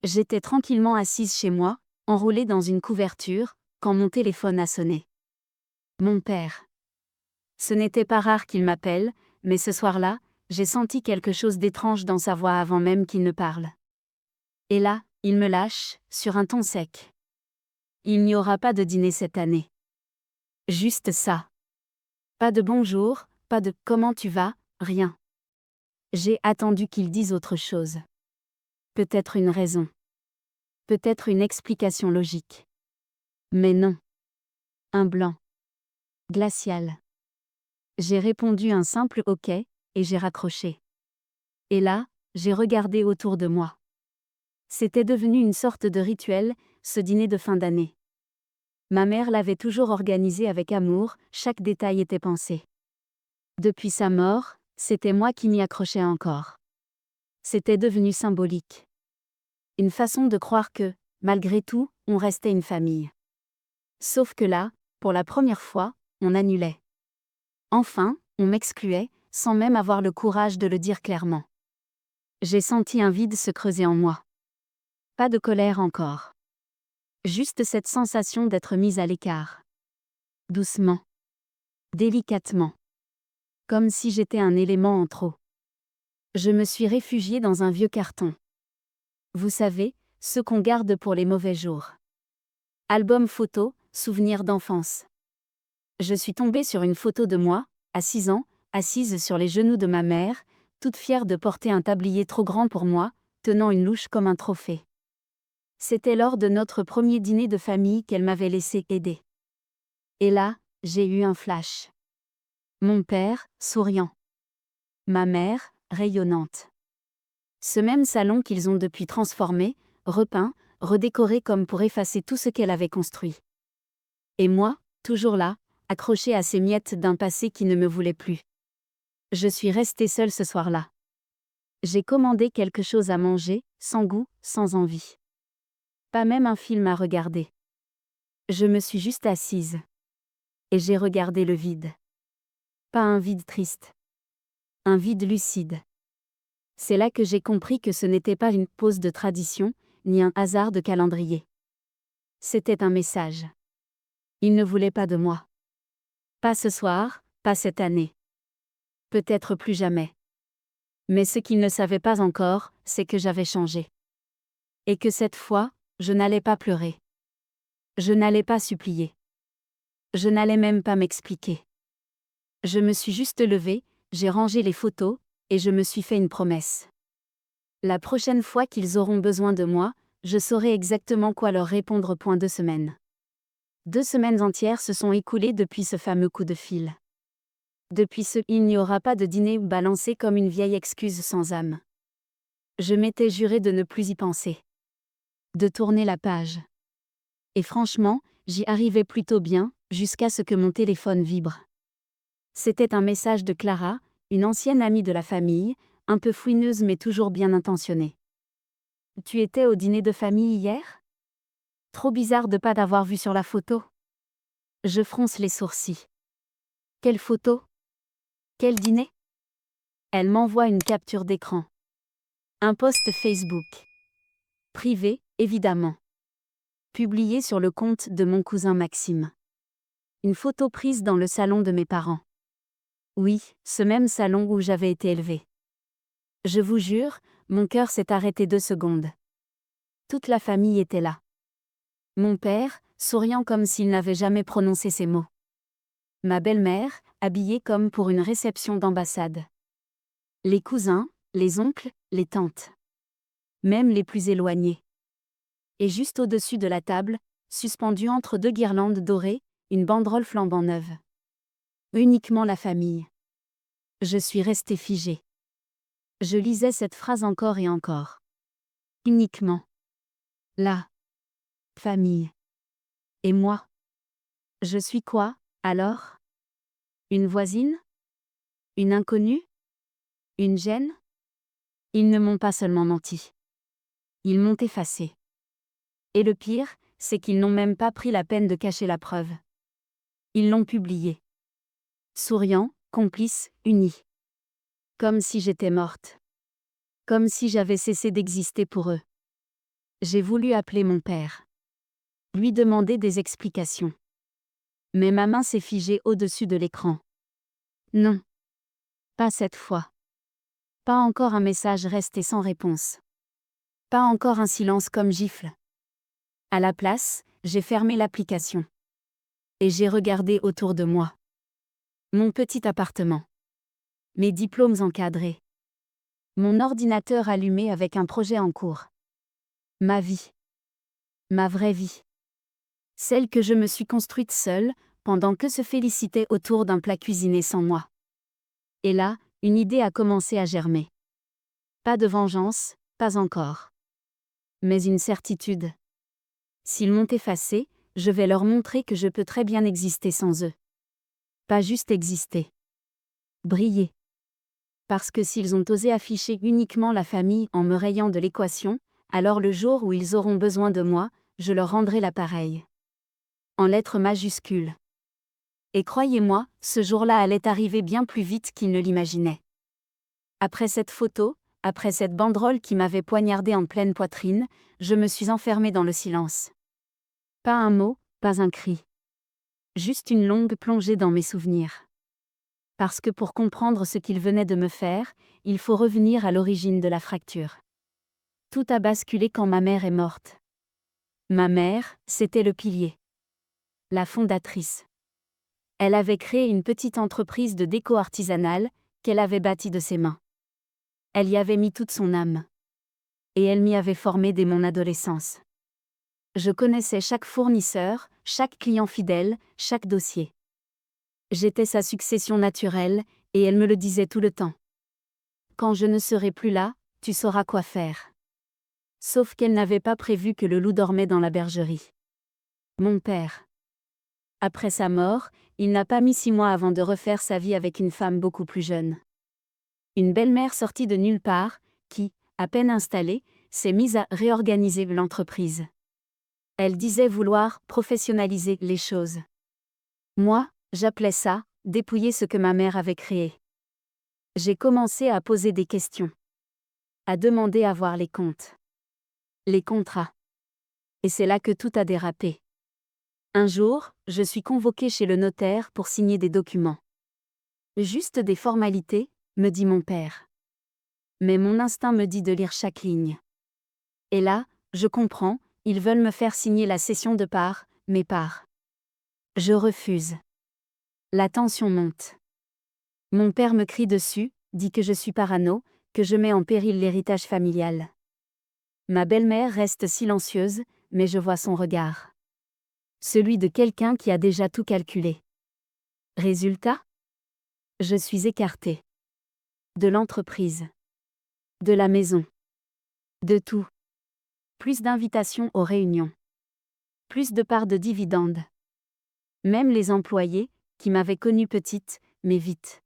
J'étais tranquillement assise chez moi, enroulée dans une couverture, quand mon téléphone a sonné. Mon père. Ce n'était pas rare qu'il m'appelle, mais ce soir-là, j'ai senti quelque chose d'étrange dans sa voix avant même qu'il ne parle. Et là, il me lâche, sur un ton sec. Il n'y aura pas de dîner cette année. Juste ça. Pas de bonjour, pas de comment tu vas, rien. J'ai attendu qu'il dise autre chose. Peut-être une raison. Peut-être une explication logique. Mais non. Un blanc. Glacial. J'ai répondu un simple OK, et j'ai raccroché. Et là, j'ai regardé autour de moi. C'était devenu une sorte de rituel, ce dîner de fin d'année. Ma mère l'avait toujours organisé avec amour, chaque détail était pensé. Depuis sa mort, c'était moi qui m'y accrochais encore. C'était devenu symbolique. Une façon de croire que, malgré tout, on restait une famille. Sauf que là, pour la première fois, on annulait. Enfin, on m'excluait, sans même avoir le courage de le dire clairement. J'ai senti un vide se creuser en moi. Pas de colère encore. Juste cette sensation d'être mise à l'écart. Doucement. Délicatement. Comme si j'étais un élément en trop. Je me suis réfugiée dans un vieux carton. Vous savez, ceux qu'on garde pour les mauvais jours. Album photo, souvenirs d'enfance. Je suis tombée sur une photo de moi, à 6 ans, assise sur les genoux de ma mère, toute fière de porter un tablier trop grand pour moi, tenant une louche comme un trophée. C'était lors de notre premier dîner de famille qu'elle m'avait laissé aider. Et là, j'ai eu un flash. Mon père, souriant. Ma mère, rayonnante. Ce même salon qu'ils ont depuis transformé, repeint, redécoré comme pour effacer tout ce qu'elle avait construit. Et moi, toujours là, accrochée à ces miettes d'un passé qui ne me voulait plus. Je suis restée seule ce soir-là. J'ai commandé quelque chose à manger, sans goût, sans envie. Pas même un film à regarder. Je me suis juste assise. Et j'ai regardé le vide. Pas un vide triste. Un vide lucide. C'est là que j'ai compris que ce n'était pas une pause de tradition, ni un hasard de calendrier. C'était un message. Il ne voulait pas de moi. Pas ce soir, pas cette année. Peut-être plus jamais. Mais ce qu'il ne savait pas encore, c'est que j'avais changé. Et que cette fois, je n'allais pas pleurer. Je n'allais pas supplier. Je n'allais même pas m'expliquer. Je me suis juste levée, j'ai rangé les photos, et je me suis fait une promesse. La prochaine fois qu'ils auront besoin de moi, je saurai exactement quoi leur répondre. 2 semaines. 2 semaines entières se sont écoulées depuis ce fameux coup de fil. Depuis ce « il n'y aura pas de dîner » balancé comme une vieille excuse sans âme. Je m'étais juré de ne plus y penser. De tourner la page. Et franchement, j'y arrivais plutôt bien, jusqu'à ce que mon téléphone vibre. C'était un message de Clara, une ancienne amie de la famille, un peu fouineuse mais toujours bien intentionnée. Tu étais au dîner de famille hier ? Trop bizarre de pas t'avoir vu sur la photo. Je fronce les sourcils. Quelle photo ? Quel dîner ? Elle m'envoie une capture d'écran. Un post Facebook. Privé, évidemment. Publié sur le compte de mon cousin Maxime. Une photo prise dans le salon de mes parents. Oui, ce même salon où j'avais été élevée. Je vous jure, mon cœur s'est arrêté 2 secondes. Toute la famille était là. Mon père, souriant comme s'il n'avait jamais prononcé ces mots. Ma belle-mère, habillée comme pour une réception d'ambassade. Les cousins, les oncles, les tantes. Même les plus éloignés. Et juste au-dessus de la table, suspendue entre 2 guirlandes dorées, une banderole flambant neuve. Uniquement la famille. Je suis restée figée. Je lisais cette phrase encore et encore. Uniquement. La famille. Et moi ? Je suis quoi, alors ? Une voisine ? Une inconnue ? Une gêne ? Ils ne m'ont pas seulement menti. Ils m'ont effacé. Et le pire, c'est qu'ils n'ont même pas pris la peine de cacher la preuve. Ils l'ont publiée. Souriants, complices, unis. Comme si j'étais morte. Comme si j'avais cessé d'exister pour eux. J'ai voulu appeler mon père. Lui demander des explications. Mais ma main s'est figée au-dessus de l'écran. Non. Pas cette fois. Pas encore un message resté sans réponse. Pas encore un silence comme gifle. À la place, j'ai fermé l'application. Et j'ai regardé autour de moi. Mon petit appartement. Mes diplômes encadrés. Mon ordinateur allumé avec un projet en cours. Ma vie. Ma vraie vie. Celle que je me suis construite seule, pendant que se félicitait autour d'un plat cuisiné sans moi. Et là, une idée a commencé à germer. Pas de vengeance, pas encore. Mais une certitude. S'ils m'ont effacé, je vais leur montrer que je peux très bien exister sans eux. Pas juste exister. Briller. Parce que s'ils ont osé afficher uniquement la famille en me rayant de l'équation, alors le jour où ils auront besoin de moi, je leur rendrai l'appareil. En lettres majuscules. Et croyez-moi, ce jour-là allait arriver bien plus vite qu'ils ne l'imaginaient. Après cette photo, après cette banderole qui m'avait poignardé en pleine poitrine, je me suis enfermée dans le silence. Pas un mot, pas un cri. Juste une longue plongée dans mes souvenirs. Parce que pour comprendre ce qu'il venait de me faire, il faut revenir à l'origine de la fracture. Tout a basculé quand ma mère est morte. Ma mère, c'était le pilier. La fondatrice. Elle avait créé une petite entreprise de déco artisanale, qu'elle avait bâtie de ses mains. Elle y avait mis toute son âme. Et elle m'y avait formé dès mon adolescence. Je connaissais chaque fournisseur, chaque client fidèle, chaque dossier. J'étais sa succession naturelle, et elle me le disait tout le temps. Quand je ne serai plus là, tu sauras quoi faire. Sauf qu'elle n'avait pas prévu que le loup dormait dans la bergerie. Mon père. Après sa mort, il n'a pas mis 6 mois avant de refaire sa vie avec une femme beaucoup plus jeune. Une belle-mère sortie de nulle part, qui, à peine installée, s'est mise à réorganiser l'entreprise. Elle disait vouloir professionnaliser les choses. Moi, j'appelais ça dépouiller ce que ma mère avait créé. J'ai commencé à poser des questions. À demander à voir les comptes. Les contrats. Et c'est là que tout a dérapé. Un jour, je suis convoquée chez le notaire pour signer des documents. Juste des formalités, me dit mon père. Mais mon instinct me dit de lire chaque ligne. Et là, je comprends, ils veulent me faire signer la cession de parts, mes parts. Je refuse. La tension monte. Mon père me crie dessus, dit que je suis parano, que je mets en péril l'héritage familial. Ma belle-mère reste silencieuse, mais je vois son regard. Celui de quelqu'un qui a déjà tout calculé. Résultat ? Je suis écartée. De l'entreprise. De la maison. De tout. Plus d'invitations aux réunions. Plus de parts de dividendes. Même les employés, qui m'avaient connue petite, m'évitent.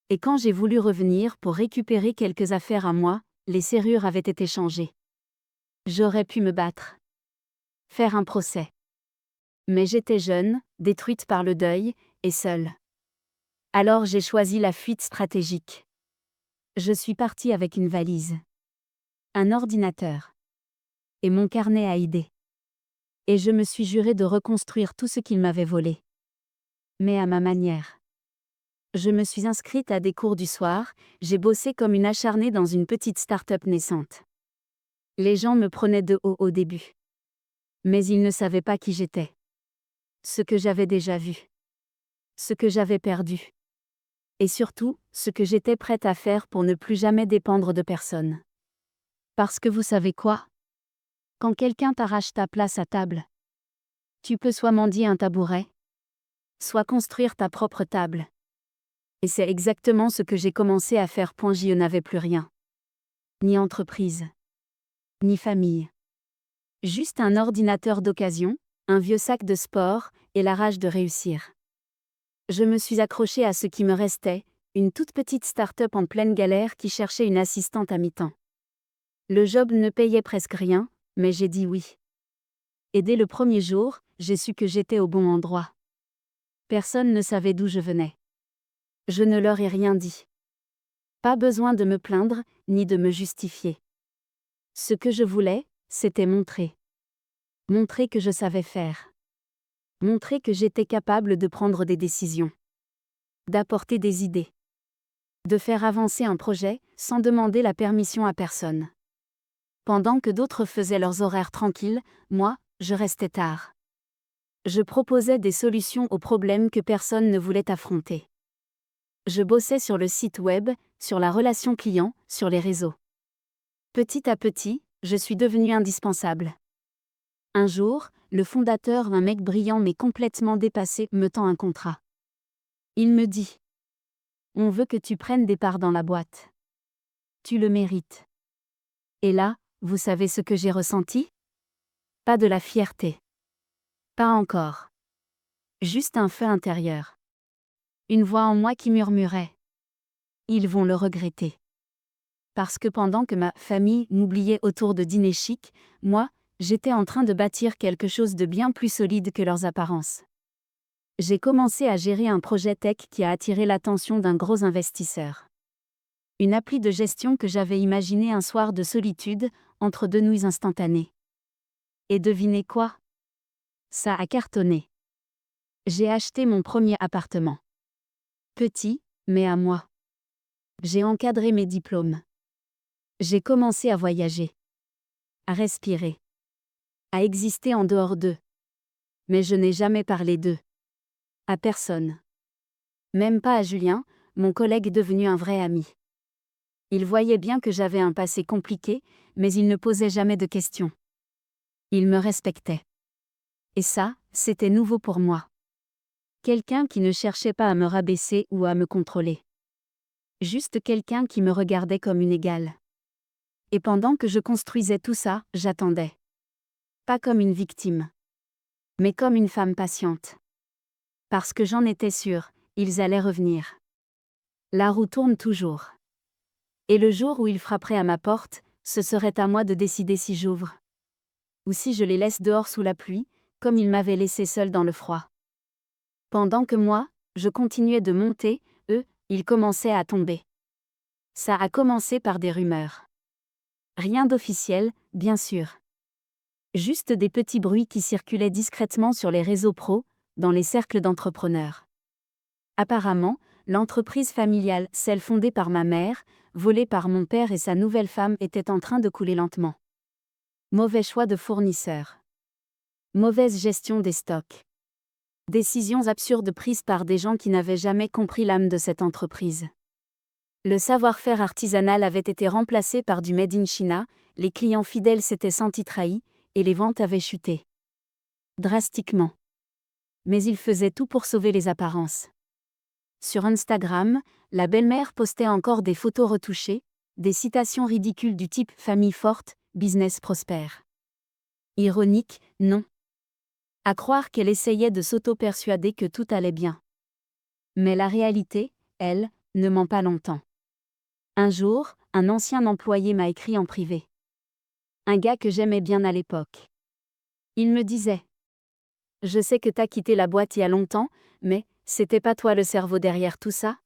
Et quand j'ai voulu revenir pour récupérer quelques affaires à moi, les serrures avaient été changées. J'aurais pu me battre. Faire un procès. Mais j'étais jeune, détruite par le deuil, et seule. Alors j'ai choisi la fuite stratégique. Je suis partie avec une valise. Un ordinateur. Et mon carnet à idées. Et je me suis juré de reconstruire tout ce qu'il m'avait volé. Mais à ma manière. Je me suis inscrite à des cours du soir, j'ai bossé comme une acharnée dans une petite start-up naissante. Les gens me prenaient de haut au début. Mais ils ne savaient pas qui j'étais. Ce que j'avais déjà vu. Ce que j'avais perdu. Et surtout, ce que j'étais prête à faire pour ne plus jamais dépendre de personne. Parce que vous savez quoi ? Quand quelqu'un t'arrache ta place à table, tu peux soit mendier un tabouret, soit construire ta propre table. Et c'est exactement ce que j'ai commencé à faire. Je n'avais plus rien. Ni entreprise. Ni famille. Juste un ordinateur d'occasion, un vieux sac de sport, et la rage de réussir. Je me suis accrochée à ce qui me restait, une toute petite start-up en pleine galère qui cherchait une assistante à mi-temps. Le job ne payait presque rien, mais j'ai dit oui. Et dès le premier jour, j'ai su que j'étais au bon endroit. Personne ne savait d'où je venais. Je ne leur ai rien dit. Pas besoin de me plaindre, ni de me justifier. Ce que je voulais, c'était montrer. Montrer que je savais faire. Montrer que j'étais capable de prendre des décisions. D'apporter des idées. De faire avancer un projet, sans demander la permission à personne. Pendant que d'autres faisaient leurs horaires tranquilles, moi, je restais tard. Je proposais des solutions aux problèmes que personne ne voulait affronter. Je bossais sur le site web, sur la relation client, sur les réseaux. Petit à petit, je suis devenue indispensable. Un jour, le fondateur, un mec brillant mais complètement dépassé, me tend un contrat. Il me dit: on veut que tu prennes des parts dans la boîte. Tu le mérites. Et là, vous savez ce que j'ai ressenti? Pas de la fierté. Pas encore. Juste un feu intérieur. Une voix en moi qui murmurait: ils vont le regretter. Parce que pendant que ma famille m'oubliait autour de dîners chics, moi, j'étais en train de bâtir quelque chose de bien plus solide que leurs apparences. J'ai commencé à gérer un projet tech qui a attiré l'attention d'un gros investisseur. Une appli de gestion que j'avais imaginée un soir de solitude, entre deux nouilles instantanées. Et devinez quoi? Ça a cartonné. J'ai acheté mon premier appartement. Petit, mais à moi. J'ai encadré mes diplômes. J'ai commencé à voyager. À respirer. À exister en dehors d'eux. Mais je n'ai jamais parlé d'eux. À personne. Même pas à Julien, mon collègue devenu un vrai ami. Il voyait bien que j'avais un passé compliqué, mais il ne posait jamais de questions. Il me respectait. Et ça, c'était nouveau pour moi. Quelqu'un qui ne cherchait pas à me rabaisser ou à me contrôler. Juste quelqu'un qui me regardait comme une égale. Et pendant que je construisais tout ça, j'attendais. Pas comme une victime. Mais comme une femme patiente. Parce que j'en étais sûre, ils allaient revenir. La roue tourne toujours. Et le jour où ils frapperaient à ma porte, ce serait à moi de décider si j'ouvre. Ou si je les laisse dehors sous la pluie, comme ils m'avaient laissé seule dans le froid. Pendant que moi, je continuais de monter, eux, ils commençaient à tomber. Ça a commencé par des rumeurs. Rien d'officiel, bien sûr. Juste des petits bruits qui circulaient discrètement sur les réseaux pro, dans les cercles d'entrepreneurs. Apparemment, l'entreprise familiale, celle fondée par ma mère, volée par mon père et sa nouvelle femme, était en train de couler lentement. Mauvais choix de fournisseurs. Mauvaise gestion des stocks. Décisions absurdes prises par des gens qui n'avaient jamais compris l'âme de cette entreprise. Le savoir-faire artisanal avait été remplacé par du made in China, les clients fidèles s'étaient sentis trahis, et les ventes avaient chuté. Drastiquement. Mais ils faisaient tout pour sauver les apparences. Sur Instagram, la belle-mère postait encore des photos retouchées, des citations ridicules du type « famille forte, business prospère ». Ironique, non. À croire qu'elle essayait de s'auto-persuader que tout allait bien. Mais la réalité, elle, ne ment pas longtemps. Un jour, un ancien employé m'a écrit en privé. Un gars que j'aimais bien à l'époque. Il me disait: je sais que t'as quitté la boîte il y a longtemps, mais c'était pas toi le cerveau derrière tout ça?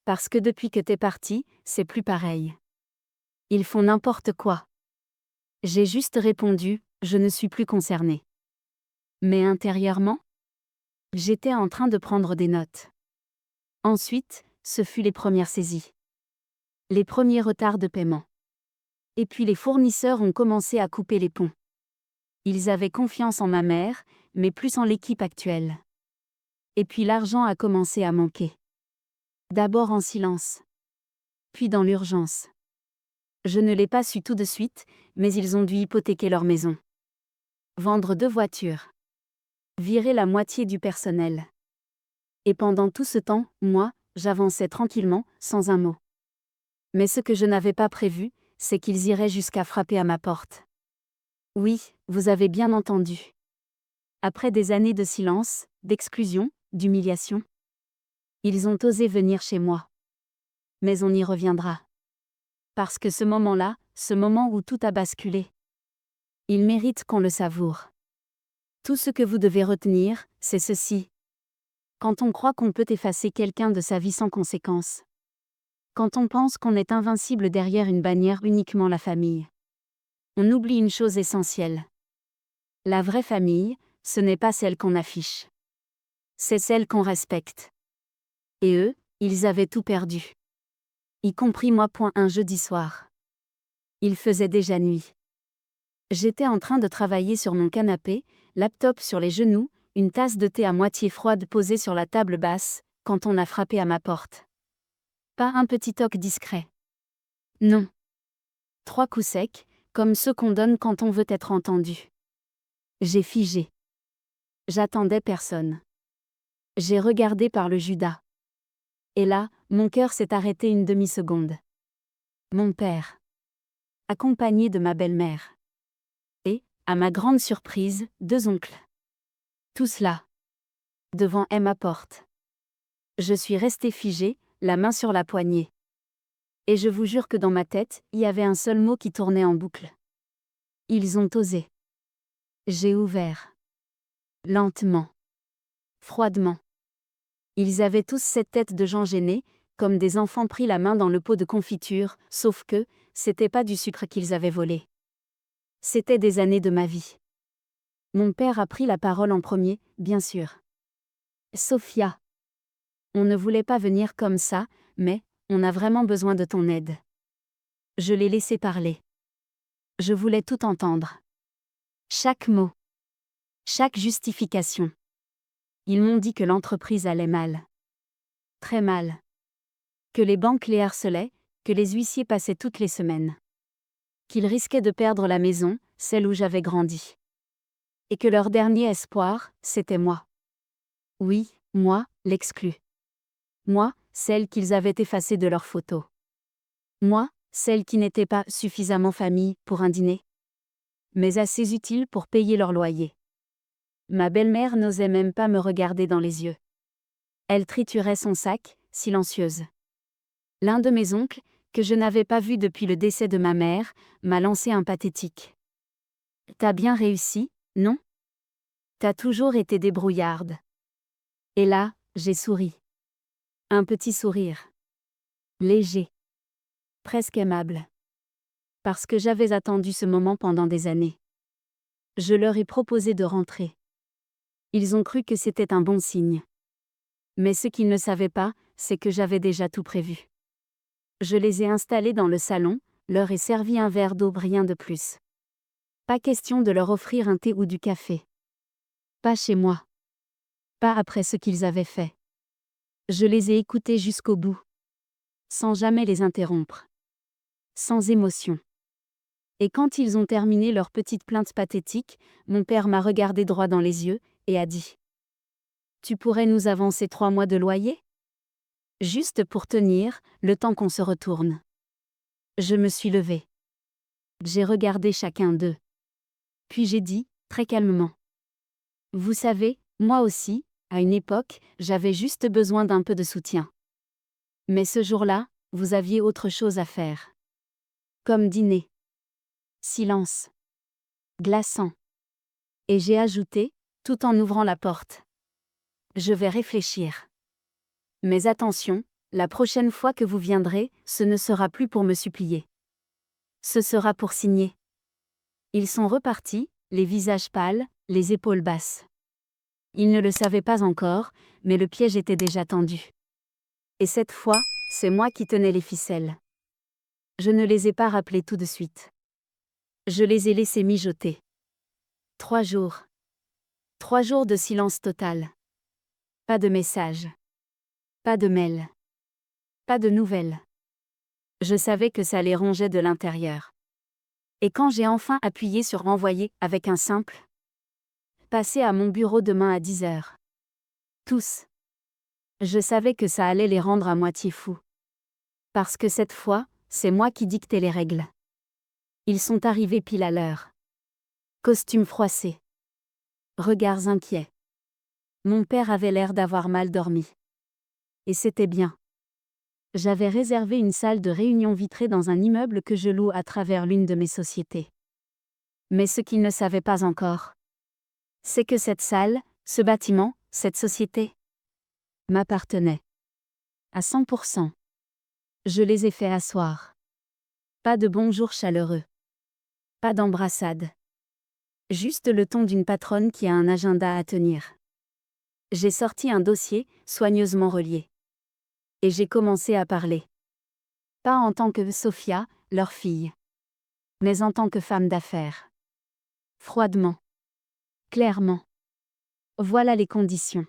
Parce que depuis que t'es parti, c'est plus pareil. Ils font n'importe quoi. J'ai juste répondu: je ne suis plus concerné. Mais intérieurement, j'étais en train de prendre des notes. Ensuite, ce fut les premières saisies. Les premiers retards de paiement. Et puis les fournisseurs ont commencé à couper les ponts. Ils avaient confiance en ma mère, mais plus en l'équipe actuelle. Et puis l'argent a commencé à manquer. D'abord en silence. Puis dans l'urgence. Je ne l'ai pas su tout de suite, mais ils ont dû hypothéquer leur maison. Vendre 2 voitures. Virer la moitié du personnel. Et pendant tout ce temps, moi, j'avançais tranquillement, sans un mot. Mais ce que je n'avais pas prévu, c'est qu'ils iraient jusqu'à frapper à ma porte. Oui, vous avez bien entendu. Après des années de silence, d'exclusion, d'humiliation, ils ont osé venir chez moi. Mais on y reviendra. Parce que ce moment-là, ce moment où tout a basculé, il mérite qu'on le savoure. Tout ce que vous devez retenir, c'est ceci. Quand on croit qu'on peut effacer quelqu'un de sa vie sans conséquence. Quand on pense qu'on est invincible derrière une bannière uniquement la famille. On oublie une chose essentielle. La vraie famille, ce n'est pas celle qu'on affiche. C'est celle qu'on respecte. Et eux, ils avaient tout perdu. Y compris moi. Un jeudi soir. Il faisait déjà nuit. J'étais en train de travailler sur mon canapé, laptop sur les genoux, une tasse de thé à moitié froide posée sur la table basse, quand on a frappé à ma porte. Pas un petit toc discret. Non. 3 coups secs, comme ceux qu'on donne quand on veut être entendu. J'ai figé. J'attendais personne. J'ai regardé par le Judas. Et là, mon cœur s'est arrêté une demi-seconde. Mon père. Accompagné de ma belle-mère. Et, à ma grande surprise, 2 oncles. Tout cela. Devant ma porte. Je suis restée figée, la main sur la poignée. Et je vous jure que dans ma tête, il y avait un seul mot qui tournait en boucle. Ils ont osé. J'ai ouvert. Lentement. Froidement. Ils avaient tous cette tête de gens gênés, comme des enfants pris la main dans le pot de confiture, sauf que, c'était pas du sucre qu'ils avaient volé. C'était des années de ma vie. Mon père a pris la parole en premier, bien sûr. Sophia. On ne voulait pas venir comme ça, mais, on a vraiment besoin de ton aide. Je l'ai laissé parler. Je voulais tout entendre. Chaque mot. Chaque justification. Ils m'ont dit que l'entreprise allait mal. Très mal. Que les banques les harcelaient, que les huissiers passaient toutes les semaines. Qu'ils risquaient de perdre la maison, celle où j'avais grandi. Et que leur dernier espoir, c'était moi. Oui, moi, l'exclu. Moi, celle qu'ils avaient effacée de leurs photos. Moi, celle qui n'était pas suffisamment famille pour un dîner. Mais assez utile pour payer leur loyer. Ma belle-mère n'osait même pas me regarder dans les yeux. Elle triturait son sac, silencieuse. L'un de mes oncles, que je n'avais pas vu depuis le décès de ma mère, m'a lancé un pathétique. T'as bien réussi, non? T'as toujours été débrouillarde. Et là, j'ai souri. Un petit sourire. Léger. Presque aimable. Parce que j'avais attendu ce moment pendant des années. Je leur ai proposé de rentrer. Ils ont cru que c'était un bon signe. Mais ce qu'ils ne savaient pas, c'est que j'avais déjà tout prévu. Je les ai installés dans le salon, leur ai servi un verre d'eau, rien de plus. Pas question de leur offrir un thé ou du café. Pas chez moi. Pas après ce qu'ils avaient fait. Je les ai écoutés jusqu'au bout. Sans jamais les interrompre. Sans émotion. Et quand ils ont terminé leur petite plainte pathétique, mon père m'a regardé droit dans les yeux, et a dit : « Tu pourrais nous avancer 3 mois de loyer ? Juste pour tenir, le temps qu'on se retourne. » Je me suis levée. J'ai regardé chacun d'eux. Puis j'ai dit, très calmement : « Vous savez, moi aussi, à une époque, j'avais juste besoin d'un peu de soutien. Mais ce jour-là, vous aviez autre chose à faire. Comme dîner. » Silence. Glaçant. Et j'ai ajouté, tout en ouvrant la porte : « Je vais réfléchir. Mais attention, la prochaine fois que vous viendrez, ce ne sera plus pour me supplier. Ce sera pour signer. » Ils sont repartis, les visages pâles, les épaules basses. Ils ne le savaient pas encore, mais le piège était déjà tendu. Et cette fois, c'est moi qui tenais les ficelles. Je ne les ai pas rappelés tout de suite. Je les ai laissés mijoter. 3 jours. 3 jours de silence total. Pas de message. Pas de mail. Pas de nouvelles. Je savais que ça les rongeait de l'intérieur. Et quand j'ai enfin appuyé sur envoyer avec un simple « Passez à mon bureau demain à 10h. » Tous. Je savais que ça allait les rendre à moitié fous. Parce que cette fois, c'est moi qui dictais les règles. Ils sont arrivés pile à l'heure. Costume froissé. Regards inquiets. Mon père avait l'air d'avoir mal dormi. Et c'était bien. J'avais réservé une salle de réunion vitrée dans un immeuble que je loue à travers l'une de mes sociétés. Mais ce qu'ils ne savaient pas encore, c'est que cette salle, ce bâtiment, cette société, m'appartenait. À 100%. Je les ai fait asseoir. Pas de bonjour chaleureux. Pas d'embrassade. Juste le ton d'une patronne qui a un agenda à tenir. J'ai sorti un dossier, soigneusement relié. Et j'ai commencé à parler. Pas en tant que Sophia, leur fille. Mais en tant que femme d'affaires. Froidement. Clairement. Voilà les conditions.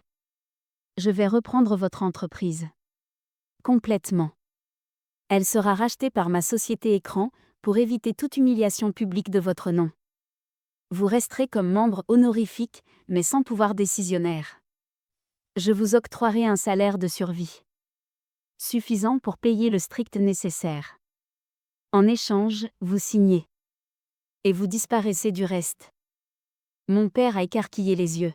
Je vais reprendre votre entreprise. Complètement. Elle sera rachetée par ma société Écran, pour éviter toute humiliation publique de votre nom. Vous resterez comme membre honorifique, mais sans pouvoir décisionnaire. Je vous octroierai un salaire de survie. Suffisant pour payer le strict nécessaire. En échange, vous signez. Et vous disparaissez du reste. Mon père a écarquillé les yeux.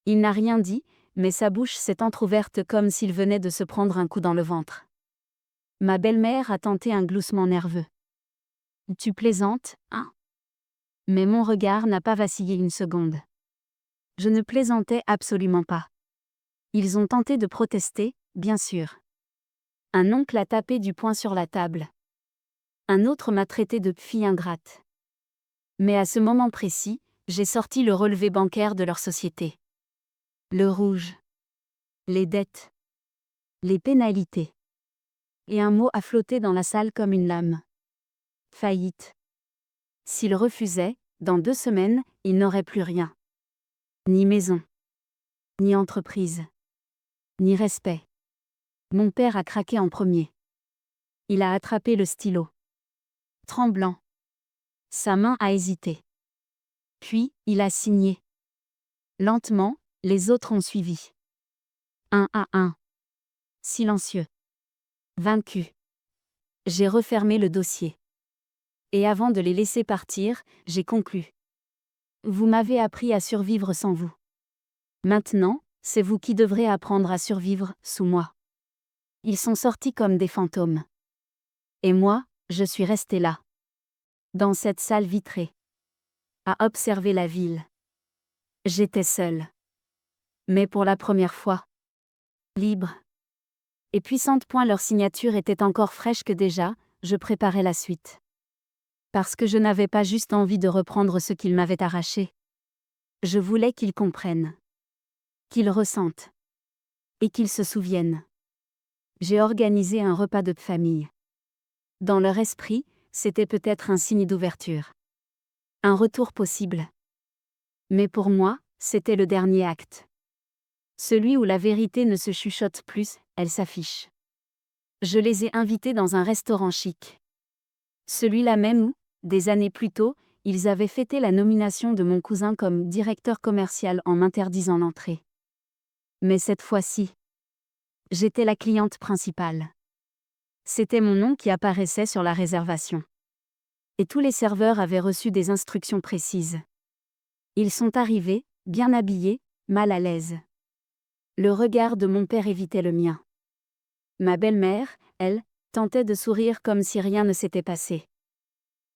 Il n'a rien dit, mais sa bouche s'est entr'ouverte comme s'il venait de se prendre un coup dans le ventre. Ma belle-mère a tenté un gloussement nerveux. Tu plaisantes, hein? Mais mon regard n'a pas vacillé une seconde. Je ne plaisantais absolument pas. Ils ont tenté de protester, bien sûr. Un oncle a tapé du poing sur la table. Un autre m'a traité de fille ingrate. Mais à ce moment précis, j'ai sorti le relevé bancaire de leur société. Le rouge. Les dettes. Les pénalités. Et un mot a flotté dans la salle comme une lame. Faillite. S'il refusait, dans 2 semaines, il n'aurait plus rien. Ni maison. Ni entreprise. Ni respect. Mon père a craqué en premier. Il a attrapé le stylo. Tremblant. Sa main a hésité. Puis, il a signé. Lentement, les autres ont suivi. Un à un. Silencieux. Vaincu. J'ai refermé le dossier. Et avant de les laisser partir, j'ai conclu. Vous m'avez appris à survivre sans vous. Maintenant, c'est vous qui devrez apprendre à survivre sous moi. Ils sont sortis comme des fantômes. Et moi, je suis resté là. Dans cette salle vitrée. À observer la ville. J'étais seule. Mais pour la première fois. Libre. Et puissante. Leur signature était encore fraîche que déjà, je préparais la suite. Parce que je n'avais pas juste envie de reprendre ce qu'ils m'avaient arraché. Je voulais qu'ils comprennent. Qu'ils ressentent. Et qu'ils se souviennent. J'ai organisé un repas de famille. Dans leur esprit, c'était peut-être un signe d'ouverture. Un retour possible. Mais pour moi, c'était le dernier acte. Celui où la vérité ne se chuchote plus, elle s'affiche. Je les ai invités dans un restaurant chic. Celui-là même où, des années plus tôt, ils avaient fêté la nomination de mon cousin comme directeur commercial en m'interdisant l'entrée. Mais cette fois-ci, j'étais la cliente principale. C'était mon nom qui apparaissait sur la réservation. Et tous les serveurs avaient reçu des instructions précises. Ils sont arrivés, bien habillés, mal à l'aise. Le regard de mon père évitait le mien. Ma belle-mère, elle, tentait de sourire comme si rien ne s'était passé.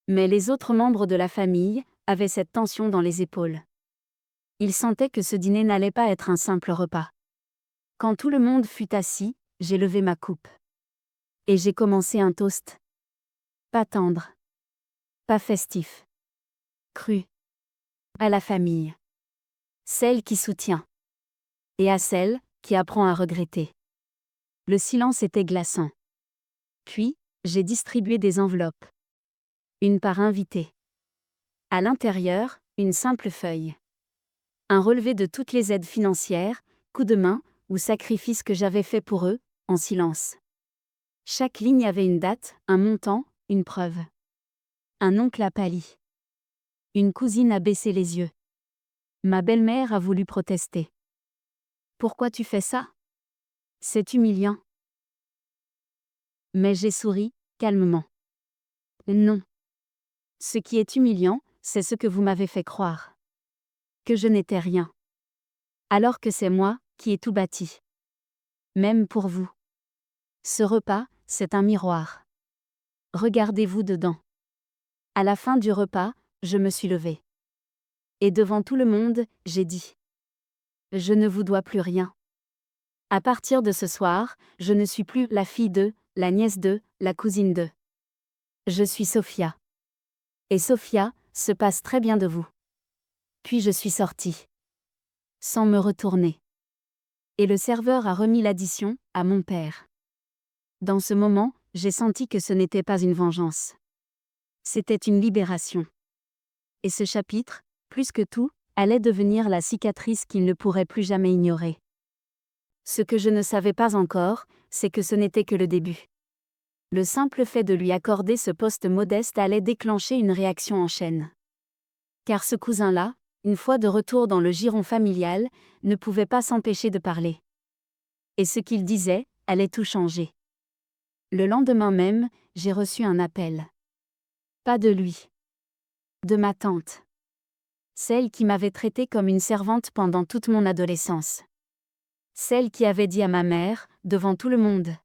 Mais les autres membres de la famille avaient cette tension dans les épaules. Ils sentaient que ce dîner n'allait pas être un simple repas. Quand tout le monde fut assis, j'ai levé ma coupe. Et j'ai commencé un toast. Pas tendre. Pas festif. Cru. À la famille. Celle qui soutient. Et à celle qui apprend à regretter. Le silence était glaçant. Puis, j'ai distribué des enveloppes. Une par invité. À l'intérieur, une simple feuille. Un relevé de toutes les aides financières, coups de main, ou sacrifices que j'avais faits pour eux, en silence. Chaque ligne avait une date, un montant, une preuve. Un oncle a pâli. Une cousine a baissé les yeux. Ma belle-mère a voulu protester. Pourquoi tu fais ça? C'est humiliant. Mais j'ai souri, calmement. Non. Ce qui est humiliant, c'est ce que vous m'avez fait croire. Que je n'étais rien. Alors que c'est moi qui ai tout bâti. Même pour vous. Ce repas, c'est un miroir. Regardez-vous dedans. À la fin du repas, je me suis levée. Et devant tout le monde, j'ai dit. Je ne vous dois plus rien. À partir de ce soir, je ne suis plus la fille de, la nièce de, la cousine de. Je suis Sophia. Et Sophia, se passe très bien de vous. Puis je suis sortie. Sans me retourner. Et le serveur a remis l'addition à mon père. Dans ce moment, j'ai senti que ce n'était pas une vengeance. C'était une libération. Et ce chapitre, plus que tout, allait devenir la cicatrice qu'il ne pourrait plus jamais ignorer. Ce que je ne savais pas encore, c'est que ce n'était que le début. Le simple fait de lui accorder ce poste modeste allait déclencher une réaction en chaîne. Car ce cousin-là, une fois de retour dans le giron familial, ne pouvait pas s'empêcher de parler. Et ce qu'il disait allait tout changer. Le lendemain même, j'ai reçu un appel. Pas de lui. De ma tante. Celle qui m'avait traitée comme une servante pendant toute mon adolescence. Celle qui avait dit à ma mère, devant tout le monde.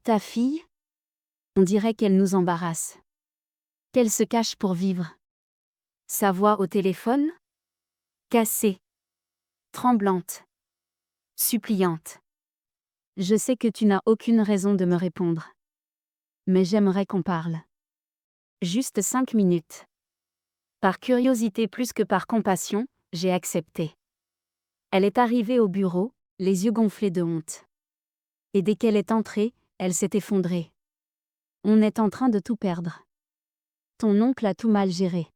Ta fille ? On dirait qu'elle nous embarrasse. Qu'elle se cache pour vivre. Sa voix au téléphone ? Cassée. Tremblante. Suppliante. Je sais que tu n'as aucune raison de me répondre. Mais j'aimerais qu'on parle. Juste 5 minutes. Par curiosité plus que par compassion, j'ai accepté. Elle est arrivée au bureau, les yeux gonflés de honte. Et dès qu'elle est entrée, elle s'est effondrée. On est en train de tout perdre. Ton oncle a tout mal géré.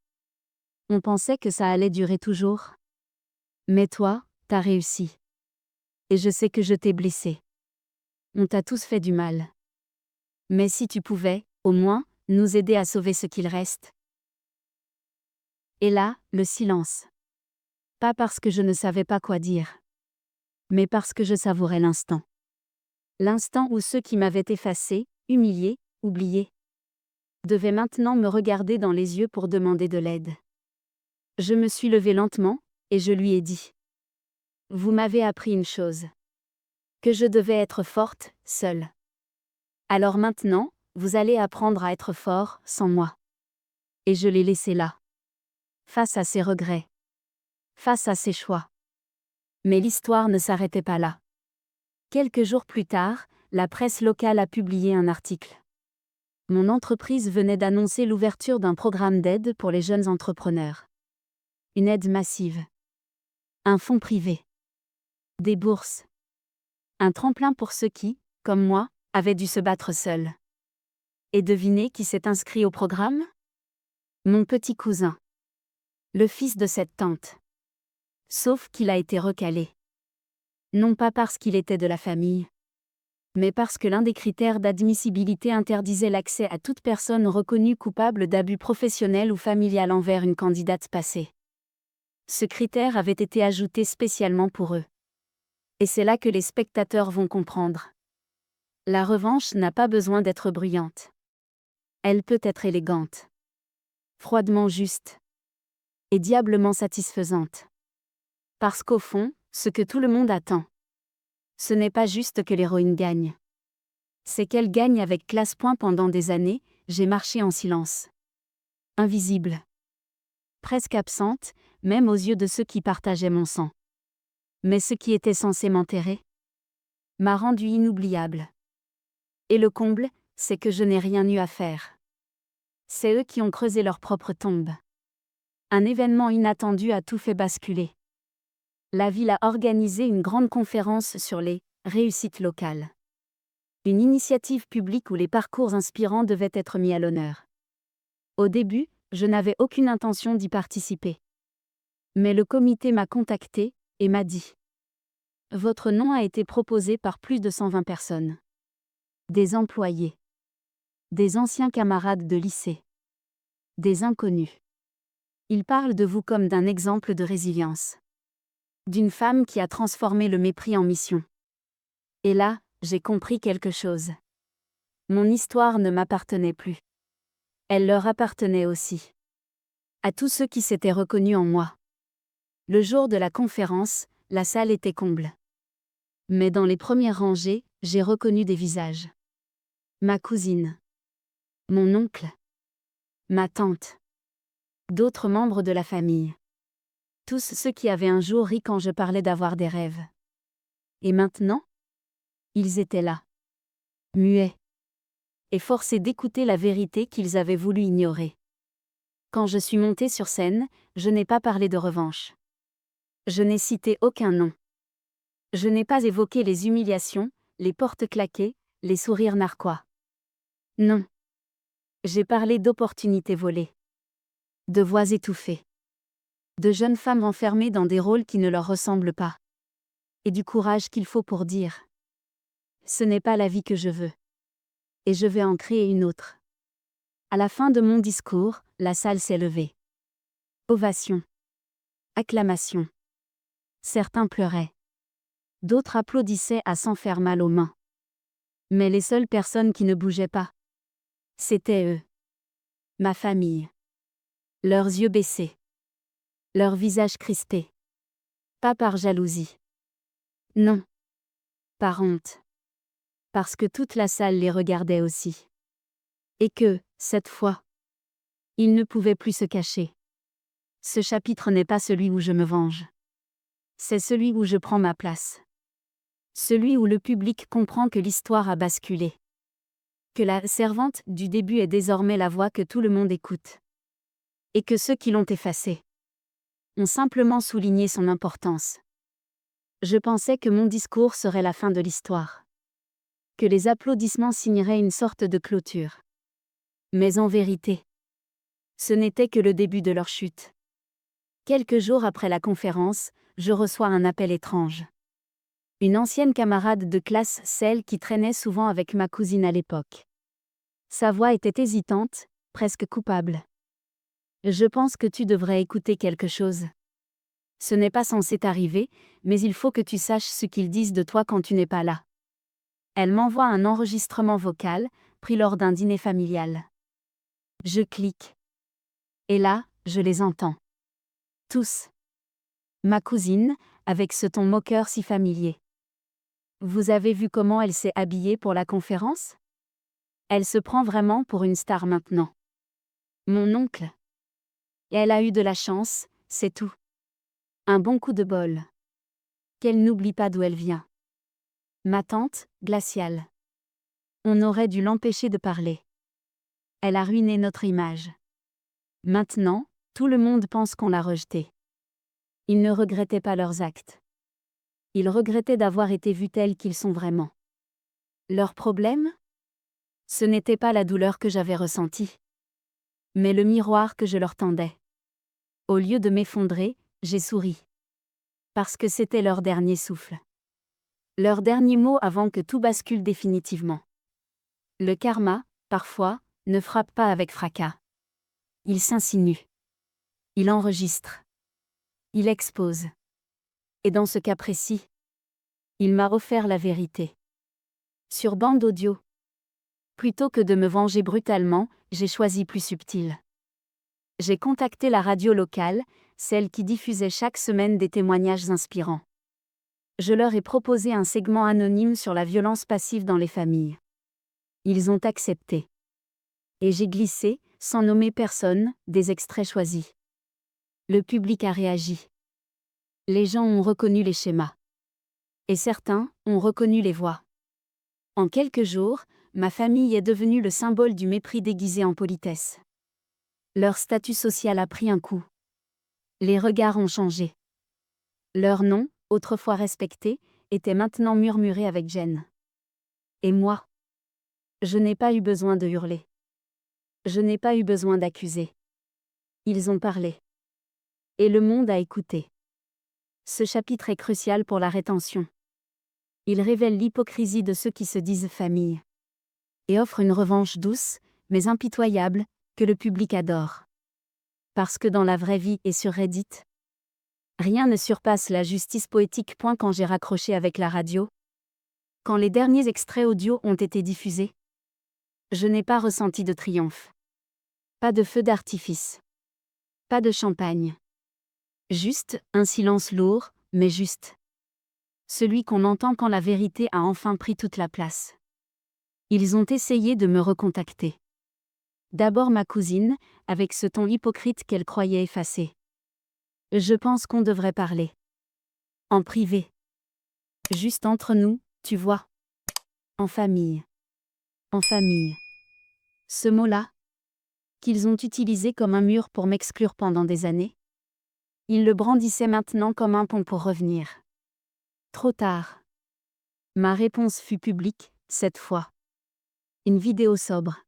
On pensait que ça allait durer toujours. Mais toi, t'as réussi. Et je sais que je t'ai blessé. On t'a tous fait du mal. Mais si tu pouvais, au moins, nous aider à sauver ce qu'il reste. Et là, le silence. Pas parce que je ne savais pas quoi dire. Mais parce que je savourais l'instant. L'instant où ceux qui m'avaient effacé, humilié, oublié, devaient maintenant me regarder dans les yeux pour demander de l'aide. Je me suis levée lentement, et je lui ai dit. Vous m'avez appris une chose. Que je devais être forte, seule. Alors maintenant, vous allez apprendre à être fort, sans moi. Et je l'ai laissé là. Face à ses regrets. Face à ses choix. Mais l'histoire ne s'arrêtait pas là. Quelques jours plus tard, la presse locale a publié un article. Mon entreprise venait d'annoncer l'ouverture d'un programme d'aide pour les jeunes entrepreneurs. Une aide massive. Un fonds privé. Des bourses. Un tremplin pour ceux qui, comme moi, avaient dû se battre seuls. Et devinez qui s'est inscrit au programme ? Mon petit cousin. Le fils de cette tante. Sauf qu'il a été recalé. Non pas parce qu'il était de la famille, mais parce que l'un des critères d'admissibilité interdisait l'accès à toute personne reconnue coupable d'abus professionnel ou familial envers une candidate passée. Ce critère avait été ajouté spécialement pour eux. Et c'est là que les spectateurs vont comprendre. La revanche n'a pas besoin d'être bruyante. Elle peut être élégante. Froidement juste. Et diablement satisfaisante. Parce qu'au fond, ce que tout le monde attend, ce n'est pas juste que l'héroïne gagne. C'est qu'elle gagne avec classe. Pendant des années, j'ai marché en silence. Invisible. Presque absente, même aux yeux de ceux qui partageaient mon sang. Mais ce qui était censé m'enterrer m'a rendu inoubliable. Et le comble, c'est que je n'ai rien eu à faire. C'est eux qui ont creusé leur propre tombe. Un événement inattendu a tout fait basculer. La ville a organisé une grande conférence sur les réussites locales. Une initiative publique où les parcours inspirants devaient être mis à l'honneur. Au début, je n'avais aucune intention d'y participer. Mais le comité m'a contacté et m'a dit. Votre nom a été proposé par plus de 120 personnes. Des employés. Des anciens camarades de lycée. Des inconnus. Ils parlent de vous comme d'un exemple de résilience. D'une femme qui a transformé le mépris en mission. Et là, j'ai compris quelque chose. Mon histoire ne m'appartenait plus. Elle leur appartenait aussi. À tous ceux qui s'étaient reconnus en moi. Le jour de la conférence, la salle était comble. Mais dans les premières rangées, j'ai reconnu des visages. Ma cousine. Mon oncle. Ma tante. D'autres membres de la famille. Tous ceux qui avaient un jour ri quand je parlais d'avoir des rêves. Et maintenant ? Ils étaient là. Muets. Et forcés d'écouter la vérité qu'ils avaient voulu ignorer. Quand je suis montée sur scène, je n'ai pas parlé de revanche. Je n'ai cité aucun nom. Je n'ai pas évoqué les humiliations, les portes claquées, les sourires narquois. Non. J'ai parlé d'opportunités volées. De voix étouffées. De jeunes femmes enfermées dans des rôles qui ne leur ressemblent pas. Et du courage qu'il faut pour dire. Ce n'est pas la vie que je veux. Et je vais en créer une autre. À la fin de mon discours, la salle s'est levée. Ovation. Acclamation. Certains pleuraient. D'autres applaudissaient à s'en faire mal aux mains. Mais les seules personnes qui ne bougeaient pas, c'étaient eux. Ma famille. Leurs yeux baissés. Leurs visages crispés. Pas par jalousie. Non. Par honte. Parce que toute la salle les regardait aussi. Et que, cette fois, ils ne pouvaient plus se cacher. Ce chapitre n'est pas celui où je me venge. C'est celui où je prends ma place. Celui où le public comprend que l'histoire a basculé. Que la servante du début est désormais la voix que tout le monde écoute. Et que ceux qui l'ont effacée ont simplement souligné son importance. Je pensais que mon discours serait la fin de l'histoire. Que les applaudissements signeraient une sorte de clôture. Mais en vérité, ce n'était que le début de leur chute. Quelques jours après la conférence, je reçois un appel étrange. Une ancienne camarade de classe, celle qui traînait souvent avec ma cousine à l'époque. Sa voix était hésitante, presque coupable. Je pense que tu devrais écouter quelque chose. Ce n'est pas censé t'arriver, mais il faut que tu saches ce qu'ils disent de toi quand tu n'es pas là. Elle m'envoie un enregistrement vocal, pris lors d'un dîner familial. Je clique. Et là, je les entends. Tous. Ma cousine, avec ce ton moqueur si familier. Vous avez vu comment elle s'est habillée pour la conférence ? Elle se prend vraiment pour une star maintenant. Mon oncle. Et elle a eu de la chance, c'est tout. Un bon coup de bol. Qu'elle n'oublie pas d'où elle vient. Ma tante, glaciale. On aurait dû l'empêcher de parler. Elle a ruiné notre image. Maintenant, tout le monde pense qu'on l'a rejetée. Ils ne regrettaient pas leurs actes. Ils regrettaient d'avoir été vus tels qu'ils sont vraiment. Leur problème ? Ce n'était pas la douleur que j'avais ressentie, mais le miroir que je leur tendais. Au lieu de m'effondrer, j'ai souri. Parce que c'était leur dernier souffle. Leur dernier mot avant que tout bascule définitivement. Le karma, parfois, ne frappe pas avec fracas. Il s'insinue. Il enregistre. Il expose. Et dans ce cas précis, il m'a offert la vérité. Sur bande audio. Plutôt que de me venger brutalement, j'ai choisi plus subtil. J'ai contacté la radio locale, celle qui diffusait chaque semaine des témoignages inspirants. Je leur ai proposé un segment anonyme sur la violence passive dans les familles. Ils ont accepté. Et j'ai glissé, sans nommer personne, des extraits choisis. Le public a réagi. Les gens ont reconnu les schémas. Et certains ont reconnu les voix. En quelques jours, ma famille est devenue le symbole du mépris déguisé en politesse. Leur statut social a pris un coup. Les regards ont changé. Leur nom, autrefois respecté, était maintenant murmuré avec gêne. Et moi ? Je n'ai pas eu besoin de hurler. Je n'ai pas eu besoin d'accuser. Ils ont parlé. Et le monde a écouté. Ce chapitre est crucial pour la rétention. Il révèle l'hypocrisie de ceux qui se disent famille. Et offre une revanche douce, mais impitoyable, que le public adore. Parce que dans la vraie vie et sur Reddit, rien ne surpasse la justice poétique. Quand j'ai raccroché avec la radio, quand les derniers extraits audio ont été diffusés, je n'ai pas ressenti de triomphe. Pas de feu d'artifice. Pas de champagne. Juste un silence lourd, mais juste. Celui qu'on entend quand la vérité a enfin pris toute la place. Ils ont essayé de me recontacter. D'abord ma cousine, avec ce ton hypocrite qu'elle croyait effacé. Je pense qu'on devrait parler. En privé. Juste entre nous, tu vois. En famille. En famille. Ce mot-là, qu'ils ont utilisé comme un mur pour m'exclure pendant des années. Ils le brandissaient maintenant comme un pont pour revenir. Trop tard. Ma réponse fut publique, cette fois. Une vidéo sobre.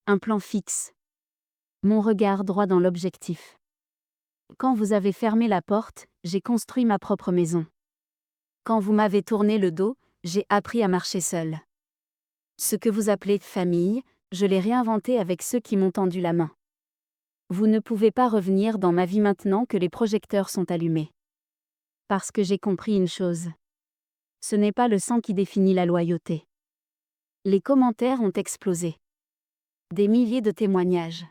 Un plan fixe. Mon regard droit dans l'objectif. Quand vous avez fermé la porte, j'ai construit ma propre maison. Quand vous m'avez tourné le dos, j'ai appris à marcher seul. Ce que vous appelez famille, je l'ai réinventé avec ceux qui m'ont tendu la main. Vous ne pouvez pas revenir dans ma vie maintenant que les projecteurs sont allumés. Parce que j'ai compris une chose. Ce n'est pas le sang qui définit la loyauté. Les commentaires ont explosé. Des milliers de témoignages.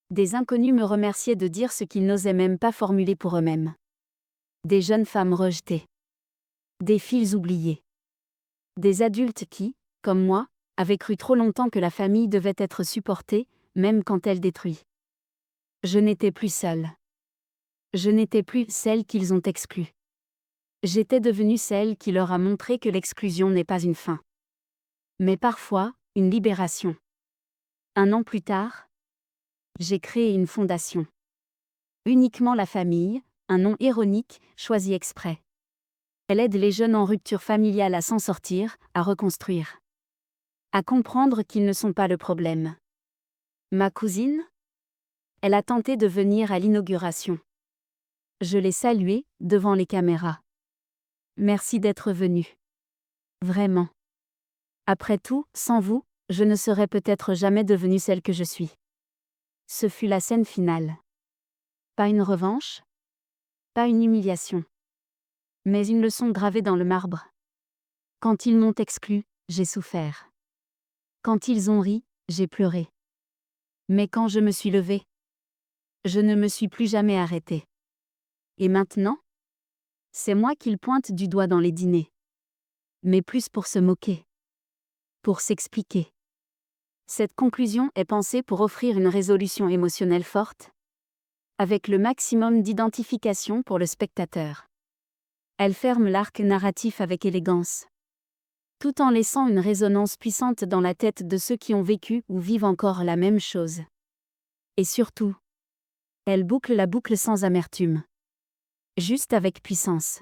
Des inconnus me remerciaient de dire ce qu'ils n'osaient même pas formuler pour eux-mêmes. Des jeunes femmes rejetées. Des filles oubliées. Des adultes qui, comme moi, avaient cru trop longtemps que la famille devait être supportée, même quand elle détruit. Je n'étais plus seule. Je n'étais plus celle qu'ils ont exclue. J'étais devenue celle qui leur a montré que l'exclusion n'est pas une fin. Mais parfois, une libération. 1 an plus tard, j'ai créé une fondation. Uniquement la famille, un nom ironique, choisi exprès. Elle aide les jeunes en rupture familiale à s'en sortir, à reconstruire. À comprendre qu'ils ne sont pas le problème. Ma cousine ? Elle a tenté de venir à l'inauguration. Je l'ai saluée, devant les caméras. Merci d'être venue. Vraiment. Après tout, sans vous, je ne serais peut-être jamais devenue celle que je suis. Ce fut la scène finale. Pas une revanche ? Pas une humiliation. Mais une leçon gravée dans le marbre. Quand ils m'ont exclue, j'ai souffert. Quand ils ont ri, j'ai pleuré. Mais quand je me suis levée, je ne me suis plus jamais arrêtée. Et maintenant ? C'est moi qu'ils pointent du doigt dans les dîners. Mais plus pour se moquer. Pour s'expliquer. Cette conclusion est pensée pour offrir une résolution émotionnelle forte, avec le maximum d'identification pour le spectateur. Elle ferme l'arc narratif avec élégance, tout en laissant une résonance puissante dans la tête de ceux qui ont vécu ou vivent encore la même chose. Et surtout, elle boucle la boucle sans amertume. Juste avec puissance.